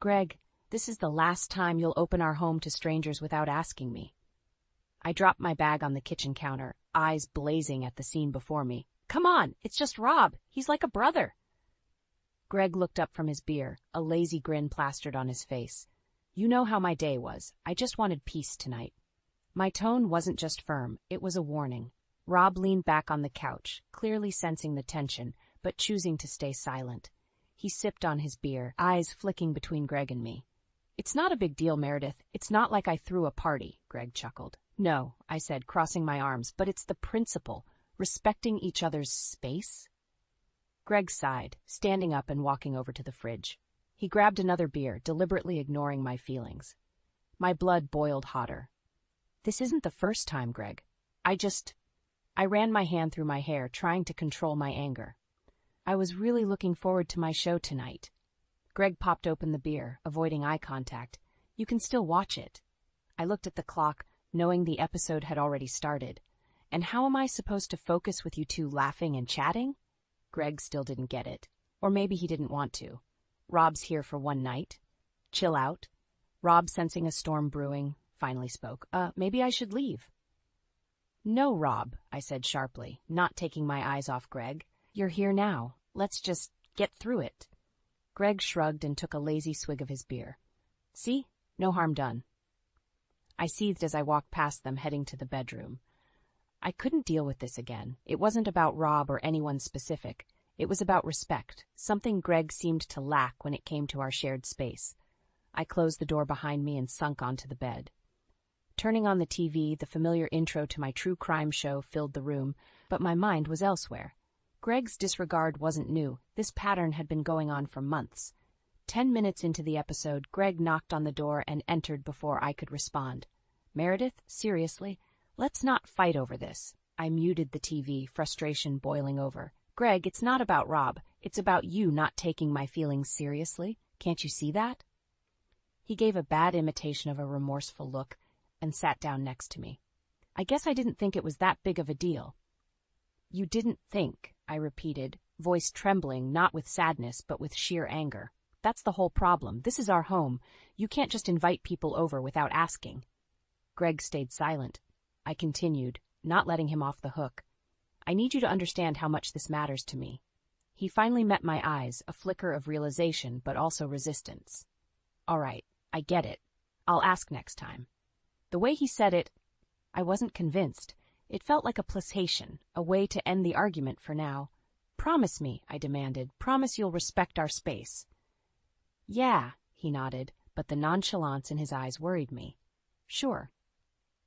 Greg, this is the last time you'll open our home to strangers without asking me. I dropped my bag on the kitchen counter, eyes blazing at the scene before me. Come on, it's just Rob. He's like a brother. Greg looked up from his beer, a lazy grin plastered on his face. You know how my day was. I just wanted peace tonight. My tone wasn't just firm, it was a warning. Rob leaned back on the couch, clearly sensing the tension, but choosing to stay silent. He sipped on his beer, eyes flicking between Greg and me. It's not a big deal, Meredith. It's not like I threw a party, Greg chuckled. No, I said, crossing my arms, but it's the principle, respecting each other's space. Greg sighed, standing up and walking over to the fridge. He grabbed another beer, deliberately ignoring my feelings. My blood boiled hotter. This isn't the first time, Greg. I ran my hand through my hair, trying to control my anger. I was really looking forward to my show tonight. Greg popped open the beer, avoiding eye contact. You can still watch it. I looked at the clock, knowing the episode had already started. And how am I supposed to focus with you two laughing and chatting? Greg still didn't get it. Or maybe he didn't want to. Rob's here for one night. Chill out. Rob, sensing a storm brewing, finally spoke. Maybe I should leave. No, Rob, I said sharply, not taking my eyes off Greg. You're here now. Let's just get through it. Greg shrugged and took a lazy swig of his beer. See? No harm done. I seethed as I walked past them, heading to the bedroom. I couldn't deal with this again. It wasn't about Rob or anyone specific. It was about respect, something Greg seemed to lack when it came to our shared space. I closed the door behind me and sunk onto the bed. Turning on the TV, the familiar intro to my true crime show filled the room, but my mind was elsewhere. Greg's disregard wasn't new. This pattern had been going on for months. 10 minutes into the episode, Greg knocked on the door and entered before I could respond. Meredith, seriously? Let's not fight over this. I muted the TV, frustration boiling over. Greg, it's not about Rob. It's about you not taking my feelings seriously. Can't you see that? He gave a bad imitation of a remorseful look and sat down next to me. I guess I didn't think it was that big of a deal. You didn't think, I repeated, voice trembling not with sadness but with sheer anger. That's the whole problem. This is our home. You can't just invite people over without asking. Greg stayed silent. I continued, not letting him off the hook. I need you to understand how much this matters to me. He finally met my eyes, a flicker of realization but also resistance. All right, I get it. I'll ask next time. The way he said it, I wasn't convinced. It felt like a placation, a way to end the argument for now. Promise me, I demanded. Promise you'll respect our space. Yeah, he nodded, but the nonchalance in his eyes worried me. Sure.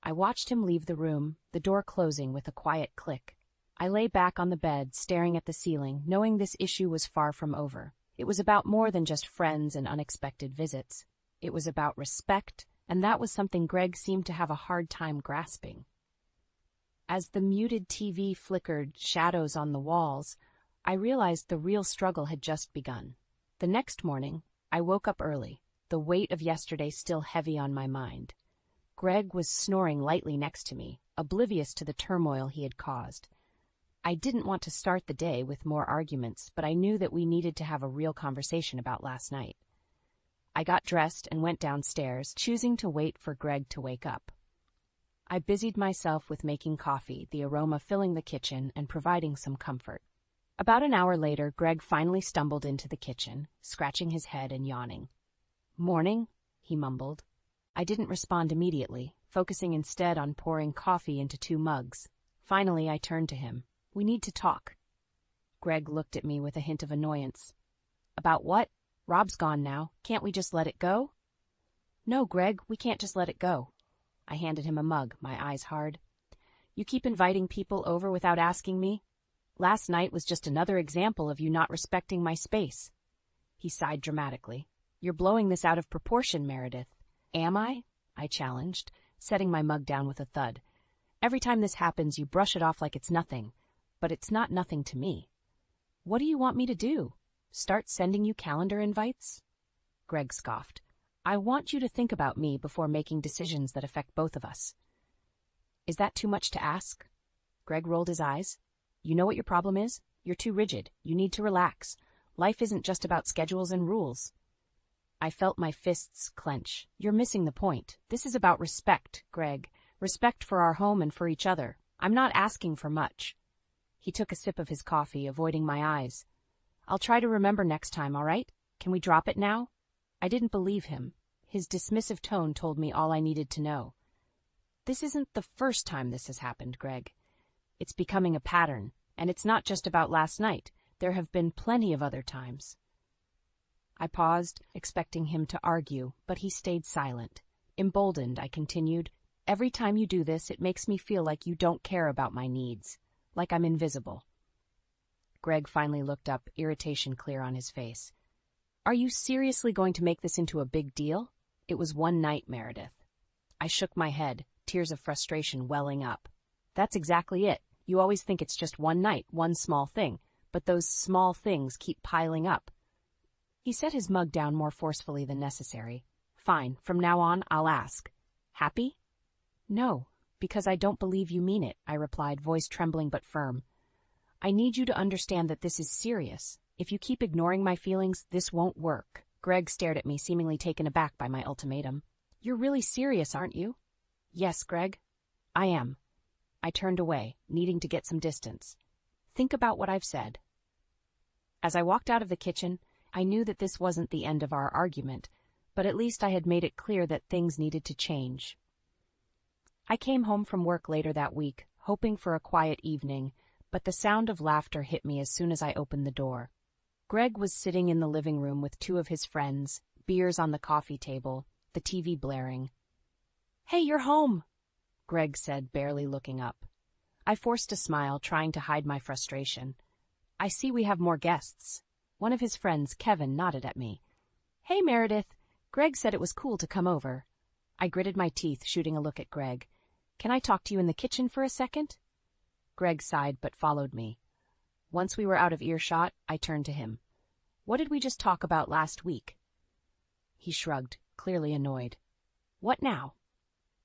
I watched him leave the room, the door closing with a quiet click. I lay back on the bed, staring at the ceiling, knowing this issue was far from over. It was about more than just friends and unexpected visits. It was about respect, and that was something Greg seemed to have a hard time grasping. As the muted TV flickered shadows on the walls, I realized the real struggle had just begun. The next morning, I woke up early, the weight of yesterday still heavy on my mind. Greg was snoring lightly next to me, oblivious to the turmoil he had caused. I didn't want to start the day with more arguments, but I knew that we needed to have a real conversation about last night. I got dressed and went downstairs, choosing to wait for Greg to wake up. I busied myself with making coffee, the aroma filling the kitchen and providing some comfort. About an hour later, Greg finally stumbled into the kitchen, scratching his head and yawning. "Morning," he mumbled. I didn't respond immediately, focusing instead on pouring coffee into 2 mugs. Finally, I turned to him. "We need to talk." Greg looked at me with a hint of annoyance. "About what? Rob's gone now. Can't we just let it go?" "No, Greg, we can't just let it go." I handed him a mug, my eyes hard. "You keep inviting people over without asking me. Last night was just another example of you not respecting my space." He sighed dramatically. "You're blowing this out of proportion, Meredith." "Am I?" I challenged, setting my mug down with a thud. "Every time this happens, you brush it off like it's nothing. But it's not nothing to me. What do you want me to do? Start sending you calendar invites?" Greg scoffed. "I want you to think about me before making decisions that affect both of us." "Is that too much to ask?" Greg rolled his eyes. "You know what your problem is? You're too rigid. You need to relax. Life isn't just about schedules and rules." I felt my fists clench. You're missing the point. This is about respect, Greg. Respect for our home and for each other. I'm not asking for much. He took a sip of his coffee, avoiding my eyes. I'll try to remember next time, all right? Can we drop it now? I didn't believe him. His dismissive tone told me all I needed to know. This isn't the first time this has happened, Greg. It's becoming a pattern, and it's not just about last night. There have been plenty of other times. I paused, expecting him to argue, but he stayed silent. Emboldened, I continued, every time you do this, it makes me feel like you don't care about my needs, like I'm invisible. Greg finally looked up, irritation clear on his face. Are you seriously going to make this into a big deal? It was one night, Meredith. I shook my head, tears of frustration welling up. That's exactly it. You always think it's just one night, one small thing, but those small things keep piling up. He set his mug down more forcefully than necessary. Fine, from now on, I'll ask. Happy? No, because I don't believe you mean it, I replied, voice trembling but firm. I need you to understand that this is serious. If you keep ignoring my feelings, this won't work. Greg stared at me, seemingly taken aback by my ultimatum. You're really serious, aren't you? Yes, Greg. I am. I turned away, needing to get some distance. Think about what I've said. As I walked out of the kitchen, I knew that this wasn't the end of our argument, but at least I had made it clear that things needed to change. I came home from work later that week, hoping for a quiet evening, but the sound of laughter hit me as soon as I opened the door. Greg was sitting in the living room with two of his friends, beers on the coffee table, the TV blaring. Hey, you're home, Greg said, barely looking up. I forced a smile, trying to hide my frustration. I see we have more guests. One of his friends, Kevin, nodded at me. Hey, Meredith. Greg said it was cool to come over. I gritted my teeth, shooting a look at Greg. Can I talk to you in the kitchen for a second? Greg sighed but followed me. Once we were out of earshot, I turned to him. What did we just talk about last week? He shrugged, clearly annoyed. What now?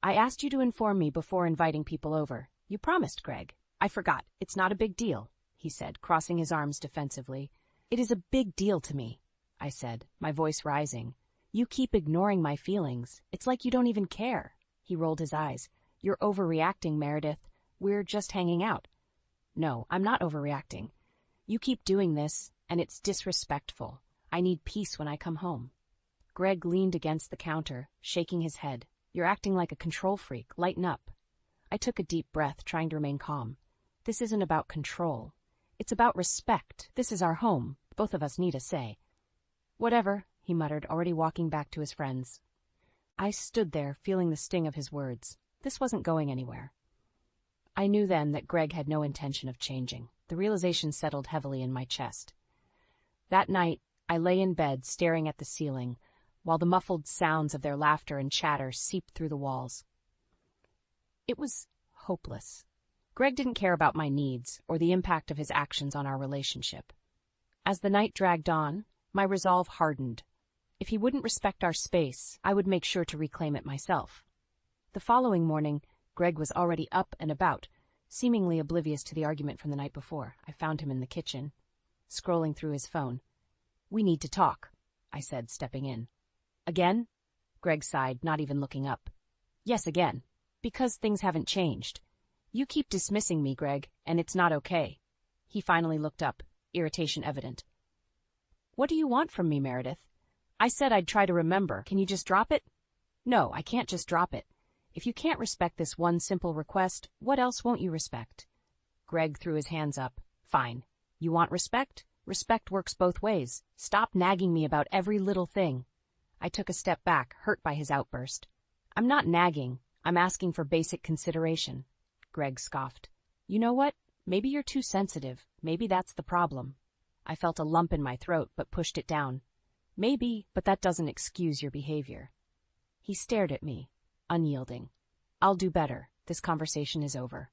I asked you to inform me before inviting people over. You promised, Greg. I forgot. It's not a big deal, he said, crossing his arms defensively. It is a big deal to me, I said, my voice rising. You keep ignoring my feelings. It's like you don't even care. He rolled his eyes. You're overreacting, Meredith. We're just hanging out. No, I'm not overreacting. You keep doing this, and it's disrespectful. I need peace when I come home. Greg leaned against the counter, shaking his head. You're acting like a control freak. Lighten up. I took a deep breath, trying to remain calm. This isn't about control. It's about respect. This is our home. Both of us need a say. Whatever, he muttered, already walking back to his friends. I stood there, feeling the sting of his words. This wasn't going anywhere. I knew then that Greg had no intention of changing. The realization settled heavily in my chest. That night, I lay in bed, staring at the ceiling, while the muffled sounds of their laughter and chatter seeped through the walls. It was hopeless. Greg didn't care about my needs or the impact of his actions on our relationship. As the night dragged on, my resolve hardened. If he wouldn't respect our space, I would make sure to reclaim it myself. The following morning, Greg was already up and about, seemingly oblivious to the argument from the night before. I found him in the kitchen, scrolling through his phone. We need to talk, I said, stepping in. Again? Greg sighed, not even looking up. Yes, again. Because things haven't changed. You keep dismissing me, Greg, and it's not okay. He finally looked up, irritation evident. What do you want from me, Meredith? I said I'd try to remember. Can you just drop it? No, I can't just drop it. If you can't respect this one simple request, what else won't you respect? Greg threw his hands up. Fine. You want respect? Respect works both ways. Stop nagging me about every little thing. I took a step back, hurt by his outburst. I'm not nagging. I'm asking for basic consideration. Greg scoffed. You know what? Maybe you're too sensitive. Maybe that's the problem. I felt a lump in my throat, but pushed it down. Maybe, but that doesn't excuse your behavior. He stared at me, unyielding. I'll do better. This conversation is over.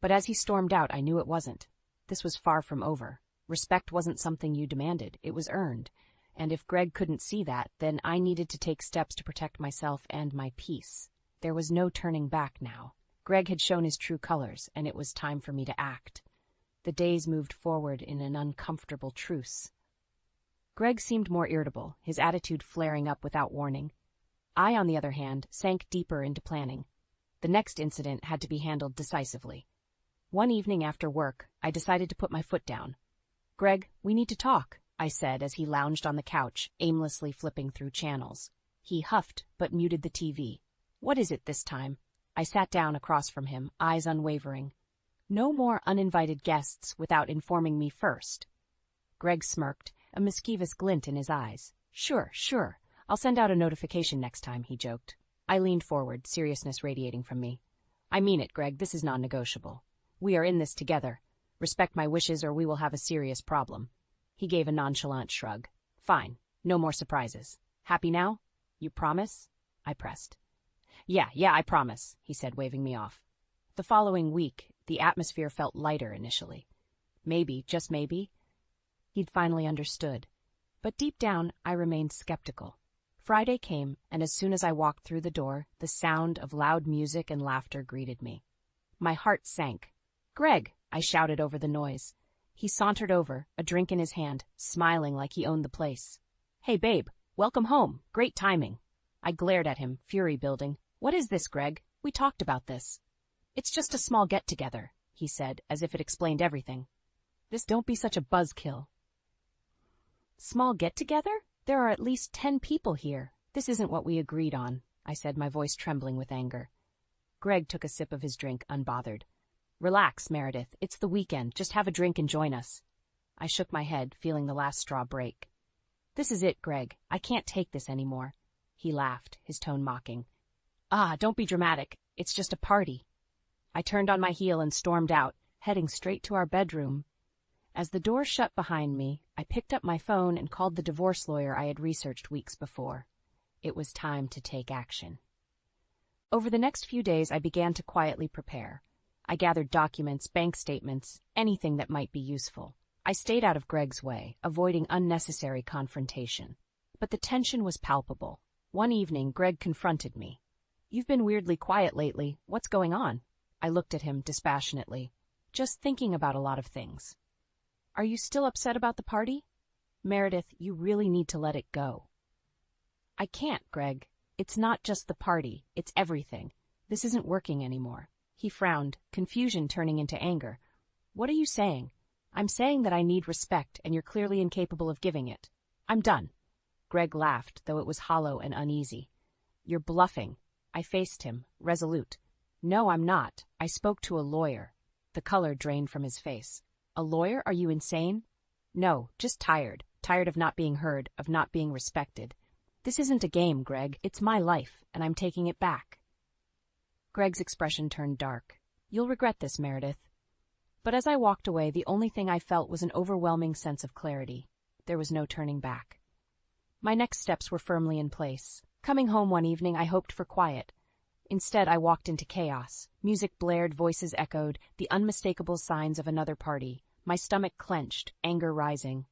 But as he stormed out, I knew it wasn't. This was far from over. Respect wasn't something you demanded. It was earned. And if Greg couldn't see that, then I needed to take steps to protect myself and my peace. There was no turning back now. Greg had shown his true colors, and it was time for me to act. The days moved forward in an uncomfortable truce. Greg seemed more irritable, his attitude flaring up without warning. I, on the other hand, sank deeper into planning. The next incident had to be handled decisively. One evening after work, I decided to put my foot down. "Greg, we need to talk," I said as he lounged on the couch, aimlessly flipping through channels. He huffed, but muted the TV. "What is it this time?" I sat down across from him, eyes unwavering. "No more uninvited guests without informing me first." Greg smirked, a mischievous glint in his eyes. Sure. I'll send out a notification next time," he joked. I leaned forward, seriousness radiating from me. "I mean it, Greg, this is non-negotiable. We are in this together. Respect my wishes or we will have a serious problem." He gave a nonchalant shrug. "Fine, no more surprises. Happy now? You promise?" I pressed. Yeah, I promise," he said, waving me off. The following week, the atmosphere felt lighter initially. Maybe, just maybe, he'd finally understood. But deep down, I remained skeptical. Friday came, and as soon as I walked through the door, the sound of loud music and laughter greeted me. My heart sank. "Greg!" I shouted over the noise. He sauntered over, a drink in his hand, smiling like he owned the place. "Hey, babe, welcome home. Great timing." I glared at him, fury building. "What is this, Greg? We talked about this." "It's just a small get-together," he said, as if it explained everything. Don't be such a buzzkill." "Small get-together? There are at least 10 people here. This isn't what we agreed on," I said, my voice trembling with anger. Greg took a sip of his drink, unbothered. "Relax, Meredith. It's the weekend. Just have a drink and join us." I shook my head, feeling the last straw break. "This is it, Greg. I can't take this anymore." He laughed, his tone mocking. Don't be dramatic. It's just a party." I turned on my heel and stormed out, heading straight to our bedroom. As the door shut behind me, I picked up my phone and called the divorce lawyer I had researched weeks before. It was time to take action. Over the next few days, I began to quietly prepare. I gathered documents, bank statements, anything that might be useful. I stayed out of Greg's way, avoiding unnecessary confrontation. But the tension was palpable. One evening, Greg confronted me. "You've been weirdly quiet lately. What's going on?" I looked at him dispassionately. "Just thinking about a lot of things." "Are you still upset about the party?" "Meredith, you really need to let it go." "I can't, Greg. It's not just the party. It's everything. This isn't working anymore." He frowned, confusion turning into anger. "What are you saying?" "I'm saying that I need respect, and you're clearly incapable of giving it. I'm done." Greg laughed, though it was hollow and uneasy. "You're bluffing." I faced him, resolute. "No, I'm not. I spoke to a lawyer." The color drained from his face. "A lawyer? Are you insane?" "No, just tired. Tired of not being heard, of not being respected. This isn't a game, Greg. It's my life, and I'm taking it back." Greg's expression turned dark. "You'll regret this, Meredith." But as I walked away, the only thing I felt was an overwhelming sense of clarity. There was no turning back. My next steps were firmly in place. Coming home one evening, I hoped for quiet. Instead, I walked into chaos. Music blared, voices echoed, the unmistakable signs of another party. My stomach clenched, anger rising.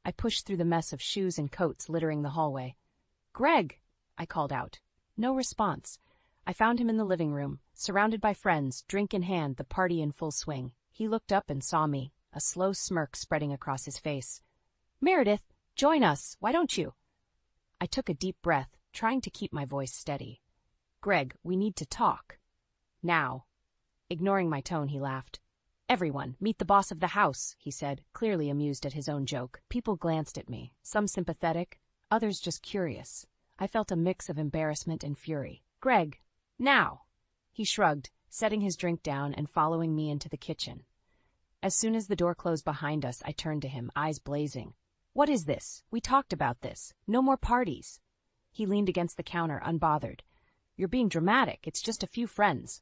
I pushed through the mess of shoes and coats littering the hallway. "Greg!" I called out. No response. I found him in the living room, surrounded by friends, drink in hand, the party in full swing. He looked up and saw me, a slow smirk spreading across his face. "Meredith, join us. Why don't you?" I took a deep breath, trying to keep my voice steady. "Greg, we need to talk." "Now." Ignoring my tone, he laughed. "Everyone, meet the boss of the house," he said, clearly amused at his own joke. People glanced at me, some sympathetic, others just curious. I felt a mix of embarrassment and fury. "Greg, now." He shrugged, setting his drink down and following me into the kitchen. As soon as the door closed behind us, I turned to him, eyes blazing. "What is this? We talked about this. No more parties." He leaned against the counter, unbothered. "You're being dramatic. It's just a few friends."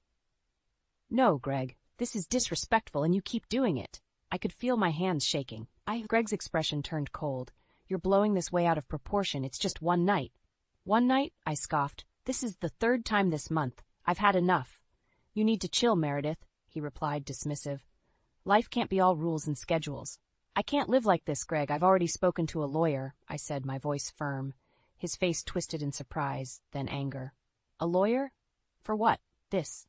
"No, Greg. This is disrespectful, and you keep doing it." I could feel my hands shaking. Greg's expression turned cold. "You're blowing this way out of proportion. It's just one night." "One night?" I scoffed. "This is the 3rd time this month. I've had enough." "You need to chill, Meredith," he replied, dismissive. "Life can't be all rules and schedules." "I can't live like this, Greg. I've already spoken to a lawyer," I said, my voice firm. His face twisted in surprise, then anger. "A lawyer? For what? This?"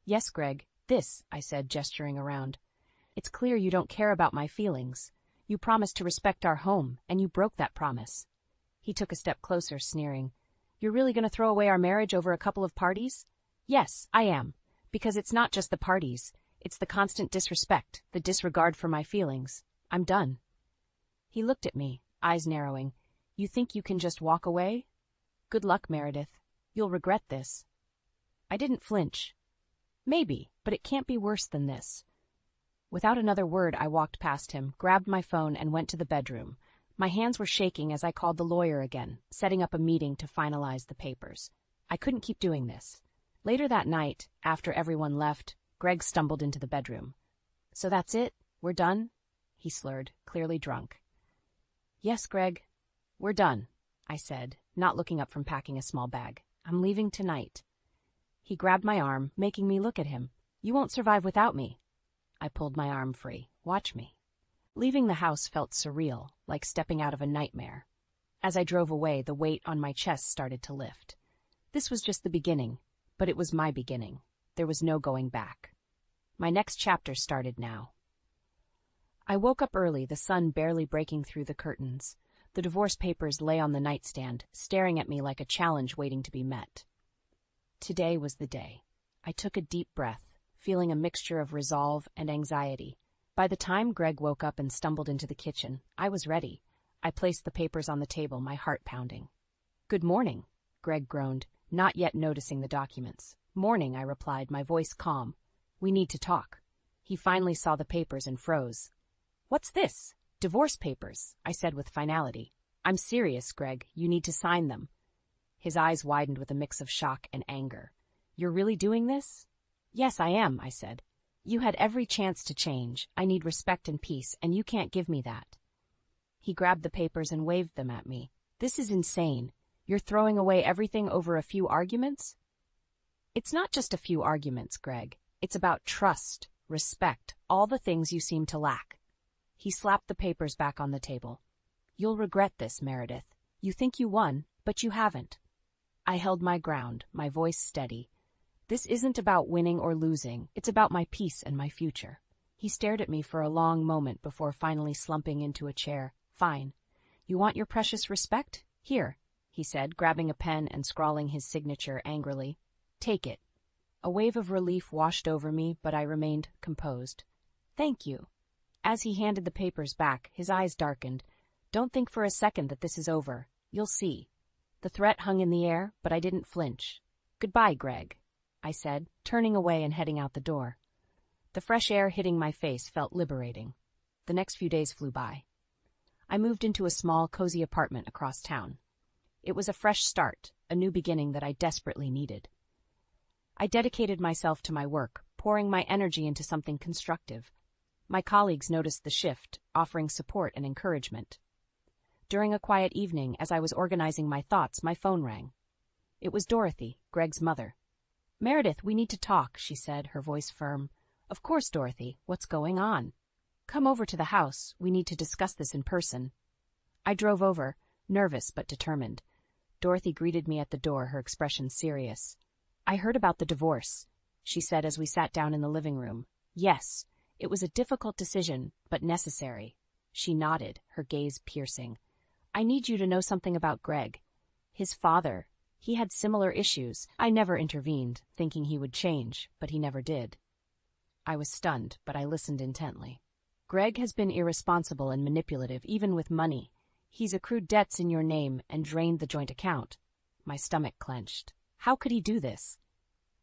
"Yes, Greg, this," I said, gesturing around. "It's clear you don't care about my feelings. You promised to respect our home, and you broke that promise. He took a step closer, sneering. You're really going to throw away our marriage over a couple of parties? Yes, I am. Because it's not just the parties. It's the constant disrespect, the disregard for my feelings. I'm done. He looked at me, eyes narrowing. You think you can just walk away? Good luck, Meredith. You'll regret this. I didn't flinch. Maybe, but it can't be worse than this. Without another word, I walked past him, grabbed my phone, and went to the bedroom. My hands were shaking as I called the lawyer again, setting up a meeting to finalize the papers. I couldn't keep doing this. Later that night, after everyone left, Greg stumbled into the bedroom. So that's it? We're done? He slurred, clearly drunk. Yes, Greg. We're done, I said, not looking up from packing a small bag. I'm leaving tonight. He grabbed my arm, making me look at him. You won't survive without me. I pulled my arm free. Watch me. Leaving the house felt surreal, like stepping out of a nightmare. As I drove away, the weight on my chest started to lift. This was just the beginning, but it was my beginning. There was no going back. My next chapter started now. I woke up early, the sun barely breaking through the curtains. The divorce papers lay on the nightstand, staring at me like a challenge waiting to be met. Today was the day. I took a deep breath, feeling a mixture of resolve and anxiety. By the time Greg woke up and stumbled into the kitchen, I was ready. I placed the papers on the table, my heart pounding. Good morning, Greg groaned, not yet noticing the documents. Morning, I replied, my voice calm. We need to talk. He finally saw the papers and froze. What's this? Divorce papers, I said with finality. I'm serious, Greg. You need to sign them. His eyes widened with a mix of shock and anger. You're really doing this? Yes, I am, I said. You had every chance to change. I need respect and peace, and you can't give me that. He grabbed the papers and waved them at me. This is insane. You're throwing away everything over a few arguments? It's not just a few arguments, Greg. It's about trust, respect, all the things you seem to lack. He slapped the papers back on the table. You'll regret this, Meredith. You think you won, but you haven't. I held my ground, my voice steady. This isn't about winning or losing. It's about my peace and my future. He stared at me for a long moment before finally slumping into a chair. Fine. You want your precious respect? Here, he said, grabbing a pen and scrawling his signature angrily. Take it. A wave of relief washed over me, but I remained composed. Thank you. As he handed the papers back, his eyes darkened. Don't think for a second that this is over. You'll see. The threat hung in the air, but I didn't flinch. Goodbye, Greg, I said, turning away and heading out the door. The fresh air hitting my face felt liberating. The next few days flew by. I moved into a small, cozy apartment across town. It was a fresh start, a new beginning that I desperately needed. I dedicated myself to my work, pouring my energy into something constructive. My colleagues noticed the shift, offering support and encouragement. During a quiet evening, as I was organizing my thoughts, my phone rang. It was Dorothy, Greg's mother. Meredith, we need to talk, she said, her voice firm. Of course, Dorothy. What's going on? Come over to the house. We need to discuss this in person. I drove over, nervous but determined. Dorothy greeted me at the door, her expression serious. I heard about the divorce, she said as we sat down in the living room. Yes, it was a difficult decision, but necessary. She nodded, her gaze piercing. I need you to know something about Greg. His father. He had similar issues. I never intervened, thinking he would change, but he never did. I was stunned, but I listened intently. Greg has been irresponsible and manipulative, even with money. He's accrued debts in your name and drained the joint account. My stomach clenched. How could he do this?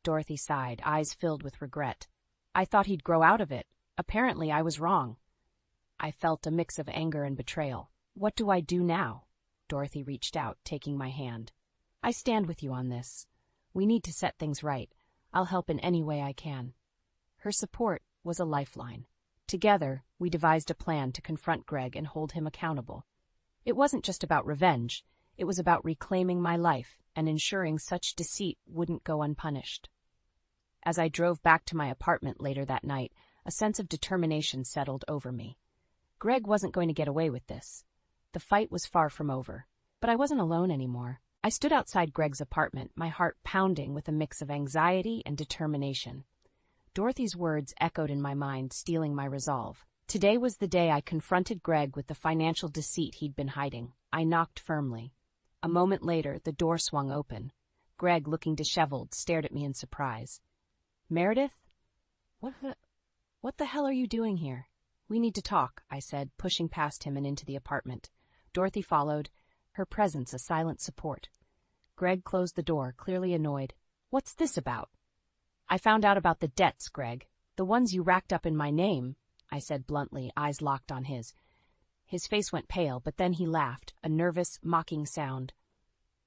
Dorothy sighed, eyes filled with regret. I thought he'd grow out of it. Apparently, I was wrong. I felt a mix of anger and betrayal. What do I do now? Dorothy reached out, taking my hand. I stand with you on this. We need to set things right. I'll help in any way I can. Her support was a lifeline. Together, we devised a plan to confront Greg and hold him accountable. It wasn't just about revenge. It was about reclaiming my life and ensuring such deceit wouldn't go unpunished. As I drove back to my apartment later that night, a sense of determination settled over me. Greg wasn't going to get away with this. The fight was far from over, but I wasn't alone anymore. I stood outside Greg's apartment, my heart pounding with a mix of anxiety and determination. Dorothy's words echoed in my mind, stealing my resolve. Today was the day I confronted Greg with the financial deceit he'd been hiding. I knocked firmly. A moment later, the door swung open. Greg, looking disheveled, stared at me in surprise. "Meredith? What the hell are you doing here?" "We need to talk," I said, pushing past him and into the apartment. Dorothy followed, her presence a silent support. Greg closed the door, clearly annoyed. "What's this about?" "I found out about the debts, Greg. The ones you racked up in my name," I said bluntly, eyes locked on his. His face went pale, but then he laughed, a nervous, mocking sound.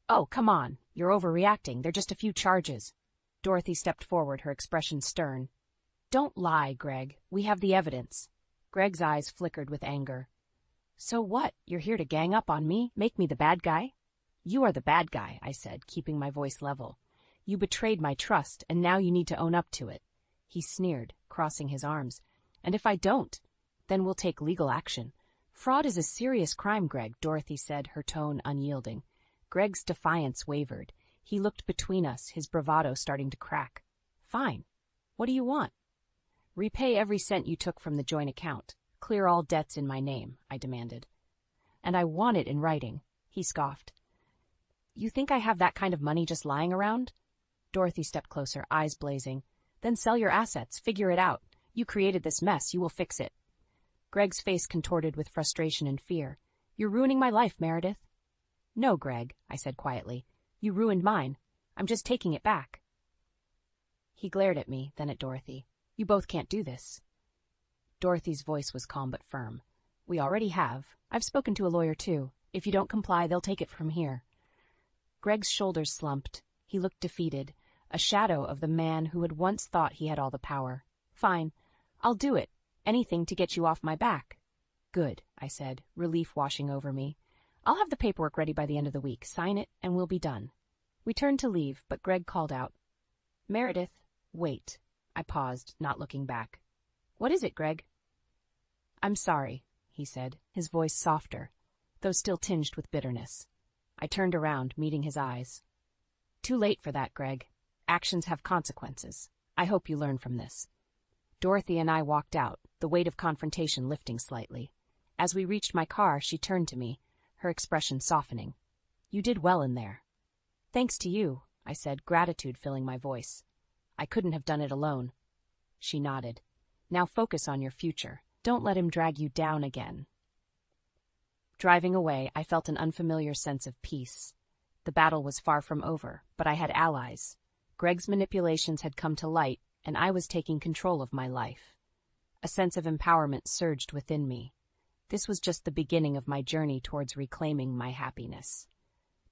"Oh, come on. You're overreacting. They're just a few charges." Dorothy stepped forward, her expression stern. "Don't lie, Greg. We have the evidence." Greg's eyes flickered with anger. "So what? You're here to gang up on me? Make me the bad guy?" "You are the bad guy," I said, keeping my voice level. "You betrayed my trust, and now you need to own up to it." He sneered, crossing his arms. "And if I don't, then we'll take legal action." "Fraud is a serious crime, Greg," Dorothy said, her tone unyielding. Greg's defiance wavered. He looked between us, his bravado starting to crack. "Fine. What do you want?" "Repay every cent you took from the joint account. Clear all debts in my name," I demanded. "And I want it in writing," he scoffed. "You think I have that kind of money just lying around?" Dorothy stepped closer, eyes blazing. "Then sell your assets, figure it out. You created this mess, you will fix it." Greg's face contorted with frustration and fear. "You're ruining my life, Meredith." "No, Greg," I said quietly. "You ruined mine. I'm just taking it back." He glared at me, then at Dorothy. "You both can't do this." Dorothy's voice was calm but firm. "We already have. I've spoken to a lawyer too. If you don't comply, they'll take it from here." Greg's shoulders slumped. He looked defeated, a shadow of the man who had once thought he had all the power. "Fine. I'll do it. Anything to get you off my back." "Good," I said, relief washing over me. "I'll have the paperwork ready by the end of the week. Sign it, and we'll be done." We turned to leave, but Greg called out, "Meredith, wait." I paused, not looking back. "What is it, Greg?" "I'm sorry," he said, his voice softer, though still tinged with bitterness. I turned around, meeting his eyes. "Too late for that, Greg. Actions have consequences. I hope you learn from this." Dorothy and I walked out, the weight of confrontation lifting slightly. As we reached my car, she turned to me, her expression softening. "You did well in there." "Thanks to you," I said, gratitude filling my voice. "I couldn't have done it alone." She nodded. "Now focus on your future. Don't let him drag you down again." Driving away, I felt an unfamiliar sense of peace. The battle was far from over, but I had allies. Greg's manipulations had come to light, and I was taking control of my life. A sense of empowerment surged within me. This was just the beginning of my journey towards reclaiming my happiness.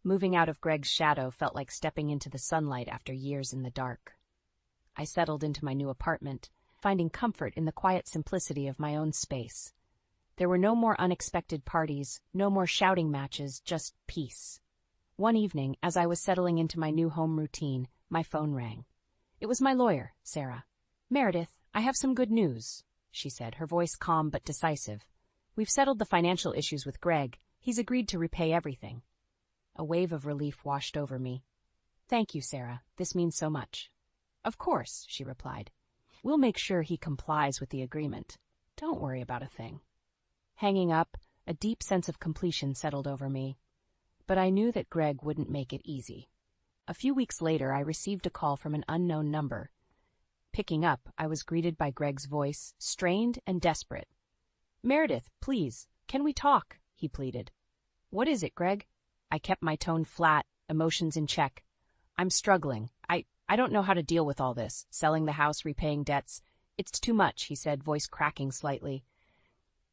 Moving out of Greg's shadow felt like stepping into the sunlight after years in the dark. I settled into my new apartment, finding comfort in the quiet simplicity of my own space. There were no more unexpected parties, no more shouting matches, just peace. One evening, as I was settling into my new home routine, my phone rang. It was my lawyer, Sarah. "Meredith, I have some good news," she said, her voice calm but decisive. "We've settled the financial issues with Greg. He's agreed to repay everything." A wave of relief washed over me. "Thank you, Sarah. This means so much." "Of course," she replied. "We'll make sure he complies with the agreement. Don't worry about a thing." Hanging up, a deep sense of completion settled over me. But I knew that Greg wouldn't make it easy. A few weeks later, I received a call from an unknown number. Picking up, I was greeted by Greg's voice, strained and desperate. "Meredith, please, can we talk?" he pleaded. "What is it, Greg?" I kept my tone flat, emotions in check. "I'm struggling. I don't know how to deal with all this, selling the house, repaying debts. It's too much," he said, voice cracking slightly.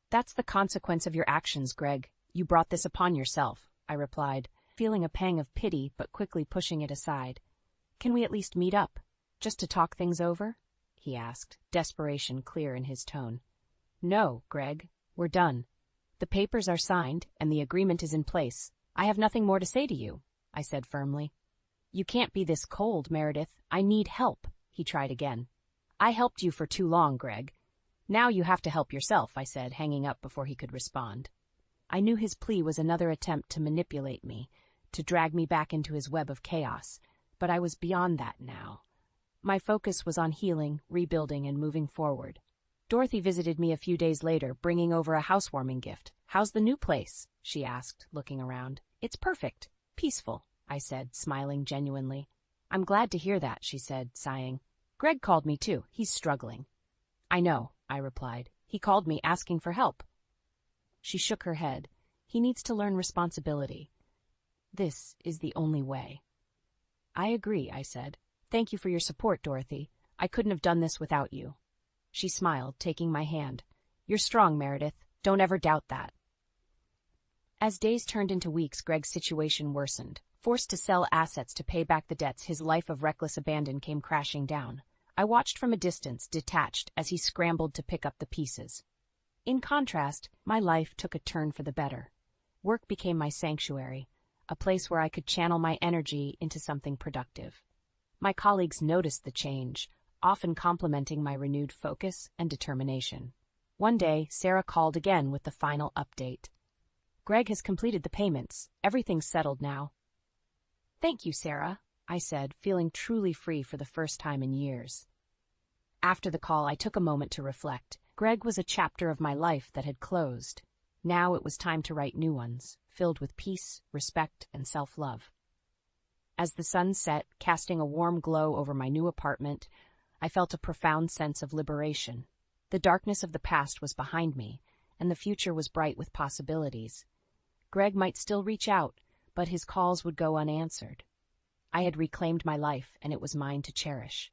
"That's the consequence of your actions, Greg. You brought this upon yourself," I replied, feeling a pang of pity but quickly pushing it aside. "Can we at least meet up, just to talk things over?" he asked, desperation clear in his tone. "No, Greg, we're done. The papers are signed, and the agreement is in place. I have nothing more to say to you," I said firmly. "You can't be this cold, Meredith. I need help," he tried again. "I helped you for too long, Greg. Now you have to help yourself," I said, hanging up before he could respond. I knew his plea was another attempt to manipulate me, to drag me back into his web of chaos, but I was beyond that now. My focus was on healing, rebuilding, and moving forward. Dorothy visited me a few days later, bringing over a housewarming gift. How's the new place? She asked, looking around. It's perfect. Peaceful, I said, smiling genuinely. I'm glad to hear that, she said, sighing. Greg called me too. He's struggling. I know, I replied. He called me asking for help. She shook her head. He needs to learn responsibility. This is the only way. I agree, I said. Thank you for your support, Dorothy. I couldn't have done this without you. She smiled, taking my hand. You're strong, Meredith. Don't ever doubt that. As days turned into weeks, Greg's situation worsened. Forced to sell assets to pay back the debts, his life of reckless abandon came crashing down. I watched from a distance, detached, as he scrambled to pick up the pieces. In contrast, my life took a turn for the better. Work became my sanctuary, a place where I could channel my energy into something productive. My colleagues noticed the change, often complimenting my renewed focus and determination. One day, Sarah called again with the final update. Greg has completed the payments. Everything's settled now. Thank you, Sarah, I said, feeling truly free for the first time in years. After the call, I took a moment to reflect. Greg was a chapter of my life that had closed. Now it was time to write new ones, filled with peace, respect, and self-love. As the sun set, casting a warm glow over my new apartment, I felt a profound sense of liberation. The darkness of the past was behind me, and the future was bright with possibilities. Greg might still reach out, but his calls would go unanswered. I had reclaimed my life, and it was mine to cherish.